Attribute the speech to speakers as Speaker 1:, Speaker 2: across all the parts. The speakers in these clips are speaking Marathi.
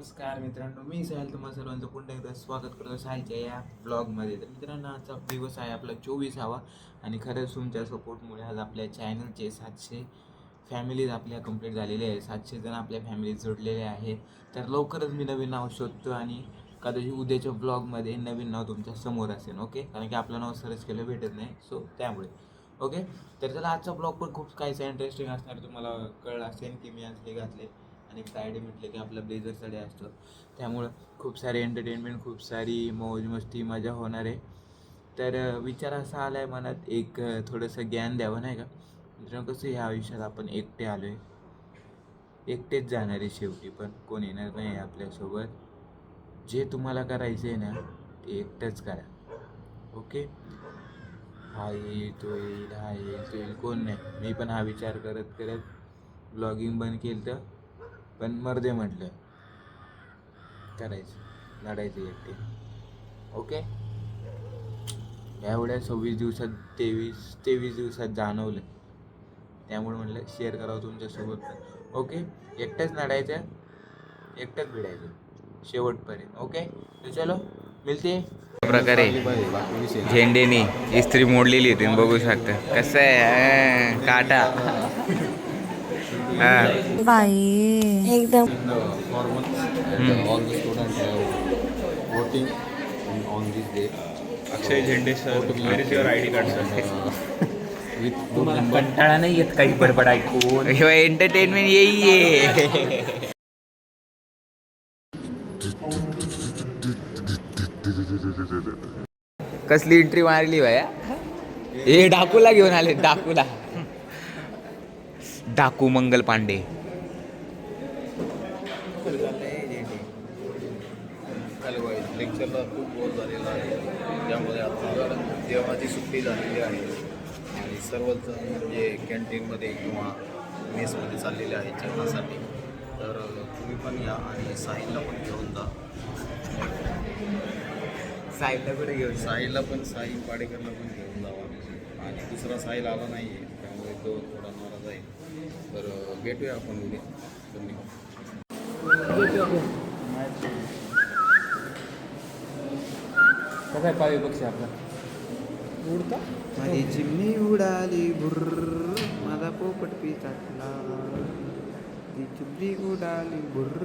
Speaker 1: नमस्कार मित्रांनो, मी साहिल तुम्हाला सर्वांचं पुन्हा एकदा स्वागत करतो साहिलच्या या ब्लॉगमध्ये. तर मित्रांनो, आजचा दिवस आहे आपला 24वा आणि खरंच तुमच्या सपोर्टमुळे आज आपल्या चॅनलचे 700 फॅमिलीज आपल्या कंप्लीट झालेले आहे. 700 जण आपल्या फॅमिलीत जोडलेले आहेत. तर लवकरच मी नवीन नाव शोधतो आणि कदाचित उद्याच्या ब्लॉगमध्ये नवीन नाव तुमच्या समोर असेल. ओके, कारण की आपलं नाव सर्च केलं भेटत नाही, सो त्यामुळे ओके. तर चला, आजचा ब्लॉग पण खूप काहीसा इंटरेस्टिंग असणार. तुम्हाला कळलं असेल की मी आज हे घातले आणि फ्रायडे म्हटलं की आपला ब्लेझर साडी असतो, त्यामुळं खूप सारे एंटरटेनमेंट, खूप सारी मौज मस्ती, मजा होणार आहे. तर विचार असा आला आहे मनात, एक थोडंसं ज्ञान द्यावं नाही का मित्रांनो. कसं ह्या आयुष्यात आपण एकटे आलो आहे, एकटेच जाणार आहे शेवटी, पण कोण येणार नाही आहे आपल्यासोबत. जे तुम्हाला करायचं आहे ना ते एकटंच करा. ओके, हा येईल तो येईल, हा येईल तो येईल, कोण नाही. मी पण हा विचार करत करत ब्लॉगिंग बंद केलं, तर पण मर्दे म्हटलं करायचं, लढायचं एकटे. ओके, एवढ्या 26 दिवसात तेवीस दिवसात जाणवलं, त्यामुळे म्हटलं शेअर करावं तुमच्यासोबत पण. ओके, एकटंच लढायचं, एकटंच भिडायचं शेवटपर्यंत. ओके, तर चलो मिळते. प्रकारे झेंडेनी इस्त्री मोडलेली होती, बघू शकता कसं आहे काटा.
Speaker 2: बाई एकदम
Speaker 3: Akshay Zende sir, where is your ID card sir?
Speaker 4: तुम्हाला कंटाळा नाही येत काही बडबड ऐकून?
Speaker 1: एंटरटेनमेंट येई. कसली एंट्री मारली बाया, हे डाकूला घेऊन आले, डाकूला. डाकू मंगल पांडे.
Speaker 3: लेक्चरला खूप बोर झालेला आहे, त्यामुळे आता जेवणाची सुट्टी झालेली आहे आणि सर्वच म्हणजे कॅन्टीनमध्ये किंवा मेसमध्ये चाललेले आहेत जेवणासाठी. तर तुम्ही पण या आणि साहिलला पण घेऊन जा. साहिलला पण साहिल पाडेकरला पण घेऊन जावा. आणि दुसरा साहिल आला नाही आहे, त्यामुळे तो थोडा नाराज आहे. तर भेटूया आपण उद्या. धन्यवाद.
Speaker 4: कसं आहे पावी पक्षी आपला उडता?
Speaker 1: माझी चिमणी उडाली बुर्र, माझा पोपट पिचकला, ती चिमणी उडाली बुर्र.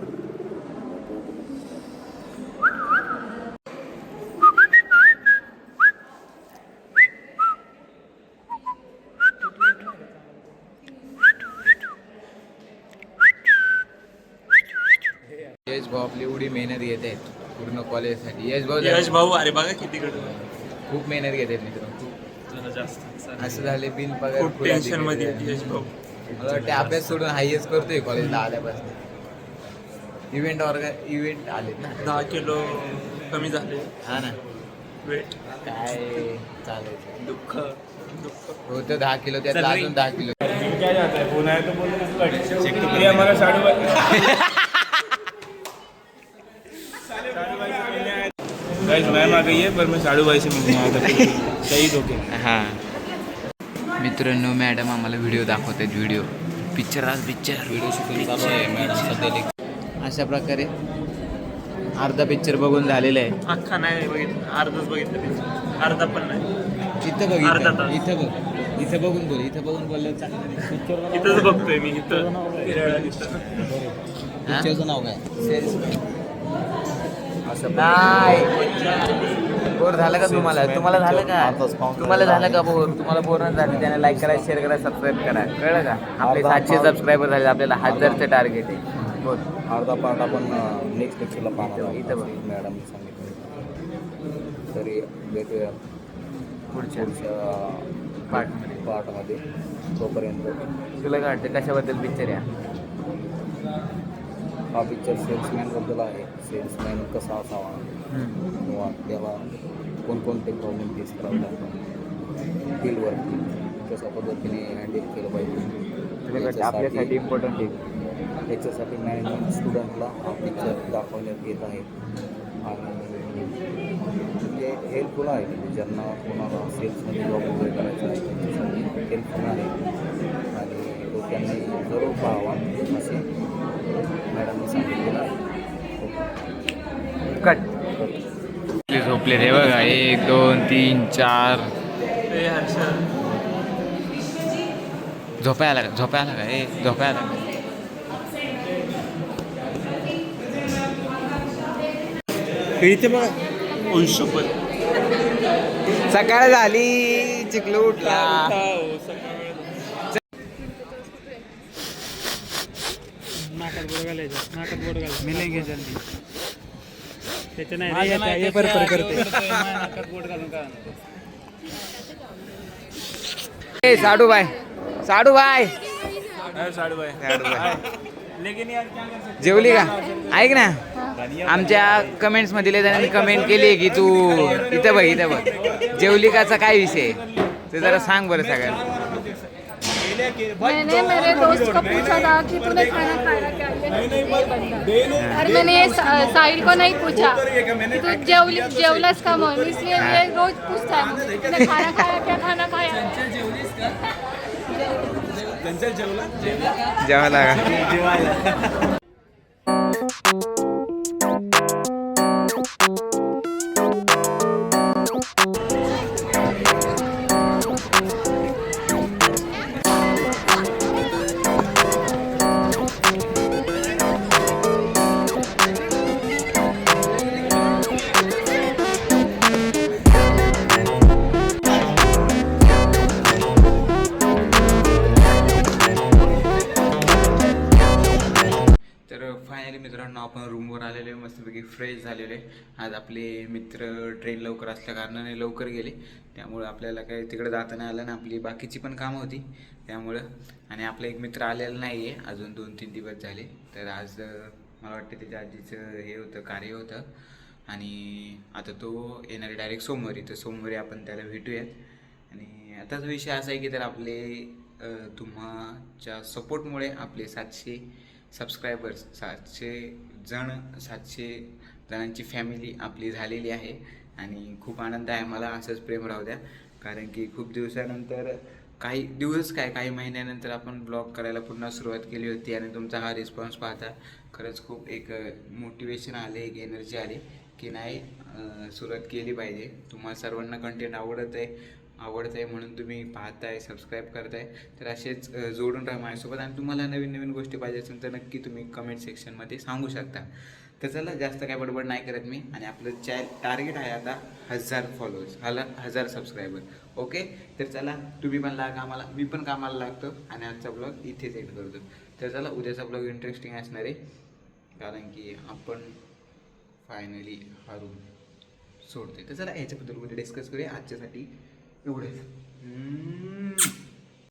Speaker 1: यश भाऊ आपली एवढी मेहनत घेत आहेत पूर्ण कॉलेजसाठी. यश भाऊ
Speaker 3: अरे बघा किती
Speaker 1: खूप मेहनत घेत आहेत मित्रांनो.
Speaker 3: जास्त
Speaker 1: असं झाले बिन पगार
Speaker 3: खूप टेन्शन मध्ये यश भाऊ.
Speaker 1: मला वाटते अभ्यास सोडून हायच करतोय कॉलेजला आल्यापासून. इव्हेंट आलेत ना,
Speaker 3: 10 किलो कमी झाले.
Speaker 1: हा ना,
Speaker 3: वेट
Speaker 1: काय चालेल.
Speaker 3: दुःख
Speaker 1: होतं 10 किलो, त्यात अजून 10 किलो.
Speaker 3: क्या जाता है फोन आया तो बोल हमारा गाइस मैम आ गई है, पर मैं साड़ू भाई से मंगवाया था शहीद होके.
Speaker 1: हां मित्रांनो, मॅडम आम्हाला व्हिडिओ दाखवतात. व्हिडिओ पिक्चर व्हिडिओ शूटिंग चालू आहे मॅडम सध्या. अशा प्रकारे अर्धा पिक्चर बघून झालेलं आहे.
Speaker 3: अख्खा नाही बघितलं, अर्धच बघितलं, अर्धा पण नाही.
Speaker 1: इथं बघ,
Speaker 3: अर्धा तास.
Speaker 1: इथं बघ, इथं बघून बोललं चांगलं.
Speaker 3: इथंच बघतोय मी, इथं
Speaker 1: पिक्चरचं नाव काय? सेल्समॅन. नाही, बोर झालं का तुम्हाला? तुम्हाला झालं का बोर? तुम्हाला बोर नाही झालं, त्याने लाईक करा, शेअर करा, सबस्क्राईब करा, कळलं का? आपले 700 सबस्क्रायबर झाले, आपल्याला 1000चं टार्गेट आहे. बोल.
Speaker 5: अर्धा पार्ट आपण नेक्स्ट लेक्चरला पाहणार
Speaker 1: इथं बघ.
Speaker 5: मॅडमने सांगितलं. तरी भेटूया
Speaker 1: पुढच्या
Speaker 5: पुढच्या पार्टमध्ये. तोपर्यंत
Speaker 1: तुला काय वाटतं कशाबद्दल पिक्चर आहे?
Speaker 5: हा पिक्चर सेल्समॅनबद्दल आहे. सेल्समॅन कसा असावा किंवा त्याला कोणकोणते प्रॉब्लेम फेस करावे लागतात फील्डवरती, कशा पद्धतीने हँडल केलं पाहिजे.
Speaker 1: आपल्यासाठी इम्पॉर्टंट आहे.
Speaker 5: याच्यासाठी मॅनेजमेंट स्टुडंटला हा पिक्चर दाखवण्यात येत आहे आणि म्हणजे हेल्पफुल आहे. म्हणजे ज्यांना कोणाला सेल्समध्ये जॉब वगैरे करायचा आहे त्यांच्यासाठी हेल्पफुल आहे आणि तो त्यांनी जरूर पाहावा असे मॅडमने सांगितलेलं आहे. ओके.
Speaker 1: झोपले रे बघा 1 2 3 4 झोपायला का झोपायला
Speaker 6: इथे बघा
Speaker 1: सकाळ झाली चिकलू उठला
Speaker 6: नाकात बोट घालायचं मी नाही जल्दी त्याच्या नाही रे पर करते
Speaker 1: साडू बाय जेवली का ऐक ना आमच्या कमेंट्स मध्ये लय जणांनी कमेंट केली की तू इथं बघ जेवली काचा काय विषय ते जरा सांग बरं सगळ्यांना
Speaker 7: मैंने मेरे दोस्त को पूछा था कि तूने खाना खाया क्या और मैंने साहिल को नहीं पूछा कि तू जेवलस का म्हणून इसलिए ये रोज पूछता है मुझसे, तूने खाना खाया क्या खाना खाया
Speaker 1: जेवायला का फायनली मित्रांनो आपण रूमवर आलेले मस्तपैकी फ्रेश झालेले. आज आपले मित्र ट्रेन लवकर असल्या कारणाने लवकर गेले, त्यामुळे आपल्याला काही तिकडे जाता नाही आलं ना. आपली बाकीची पण कामं होती त्यामुळं. आणि आपला एक मित्र आलेला नाही आहे अजून 2-3 दिवस झाले. तर आज मला वाटतं त्याच्या आजीचं हे होतं, कार्य होतं आणि आता तो येणारे डायरेक्ट सोमवारी. तर सोमवारी आपण त्याला भेटूयात. आणि आताच विषय असा आहे की तर आपले तुमच्या सपोर्टमुळे आपले 700 सबस्क्रायबर्स 700 जणांची फॅमिली आपली झालेली आहे. आणि खूप आनंद आहे मला. असंच प्रेम राहू द्या, कारण की खूप दिवसानंतर काही महिन्यानंतर आपण ब्लॉग करायला पुन्हा सुरुवात केली होती. आणि तुमचा हा रिस्पॉन्स पाहता खरंच खूप एक मोटिवेशन आले, एक एनर्जी आली की नाही सुरुवात केली पाहिजे. तुम्हाला सर्वांना कंटेंट आवडत आहे म्हणून तुम्ही पाहताय, सबस्क्राईब करताय. तर असेच जोडून राहा माझ्यासोबत. आणि तुम्हाला नवीन नवीन गोष्टी पाहिजे असेल तर नक्की तुम्ही कमेंट सेक्शनमध्ये सांगू शकता. तर चला जास्त काय बडबड नाही करत मी. आणि आपलं टार्गेट आहे आता 1000 फॉलोअर्स, 1000 सबस्क्रायबर. ओके, तर चला तुम्ही पण लागा कामाला, मी पण कामाला लागतो. आणि आजचा ब्लॉग इथेच एंड करतो. तर चला उद्याचा ब्लॉग इंटरेस्टिंग असणार आहे, कारण की आपण फायनली हा रूम सोडते. तर चला याच्याबद्दल उद्या डिस्कस करूया. आजच्यासाठी एवढंच.